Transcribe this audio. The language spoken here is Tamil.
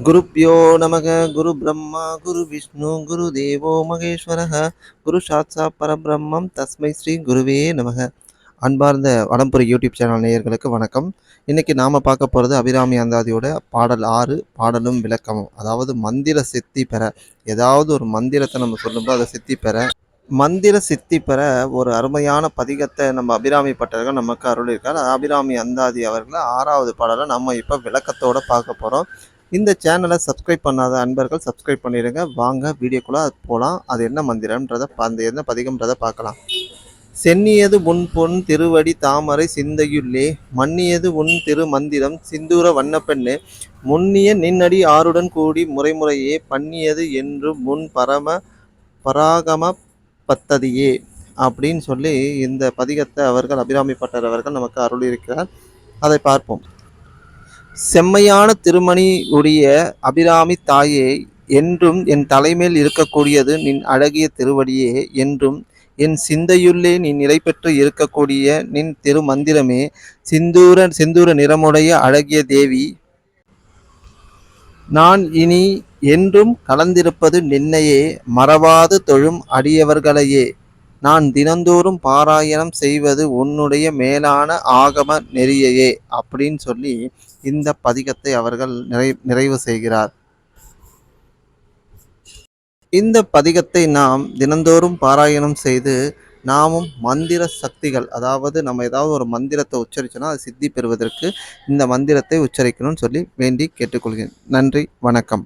गुरुभ्यो नमः गुरु ब्रह्मा गुरु विष्णु गुरु देवो मகேஸ்வரः குரு சாட்சாத் பரபிரம்மம் தஸ்மை ஸ்ரீ குருவே நமக. அன்பார்ந்த வடம்புரி யூடியூப் சேனல் நேயர்களுக்கு வணக்கம். இன்னைக்கு நாம பார்க்க போகிறது அபிராமி அந்தாதியோட பாடல் 6 பாடலும் விளக்கமும். அதாவது மந்திர சித்தி பெற, ஏதாவது ஒரு மந்திரத்தை நம்ம சொல்லும்போது அதை சித்தி பெற, மந்திர சித்தி பெற ஒரு அருமையான பதிகத்தை நம்ம அபிராமி பட்டர்கள் நமக்கு அருளியிருக்கார். அபிராமி அந்தாதி அவர்கள் 6வது பாடலை நம்ம இப்போ விளக்கத்தோட பார்க்க போகிறோம். இந்த சேனலை சப்ஸ்கிரைப் பண்ணாத அன்பர்கள் சப்ஸ்கிரைப் பண்ணிடுங்க. வாங்க வீடியோக்குள்ளே போகலாம். அது என்ன மந்திரம்ன்றதை அந்த என்ன பதிகம்ன்றதை பார்க்கலாம். சென்னியது உன் பொன் திருவடி தாமரை சிந்தையுள்ளே மன்னியது உன் திரு மந்திரம் சிந்தூர வண்ணப்பெண்ணே முன்னிய நின்னடி ஆறுடன் கூடி முறைமுறையே பண்ணியது என்று முன் பராகம பத்ததியே அப்படின்னு சொல்லி இந்த பதிகத்தை அவர்கள் அபிராமி பட்டர் அவர்கள் நமக்கு அருளியிருக்கிறார். அதை பார்ப்போம். செம்மையான திருமணி உடைய அபிராமி தாயே, என்றும் என் தலைமேல் இருக்கக்கூடியது நின் அழகிய திருவடியே, என்றும் என் சிந்தையுள்ளே நீ நிலை பெற்று இருக்கக்கூடிய நின் திருமந்திரமே, சிந்தூர நிறமுடைய அழகிய தேவி, நான் இனி என்றும் கலந்திருப்பது நின்னையே, மறவாது தொழும் அடியவர்களையே, நான் தினந்தோறும் பாராயணம் செய்வது உன்னுடைய மேலான ஆகம நெறியையே அப்படின்னு சொல்லி இந்த பதிகத்தை அவர்கள் நிறைவு செய்கிறார். இந்த பதிகத்தை நாம் தினந்தோறும் பாராயணம் செய்து நாமும் மந்திர சக்திகள், அதாவது நம்ம ஏதாவது ஒரு மந்திரத்தை உச்சரிச்சோன்னா அது சித்தி பெறுவதற்கு இந்த மந்திரத்தை உச்சரிக்கணும்னு சொல்லி வேண்டி கேட்டுக்கொள்கிறேன். நன்றி, வணக்கம்.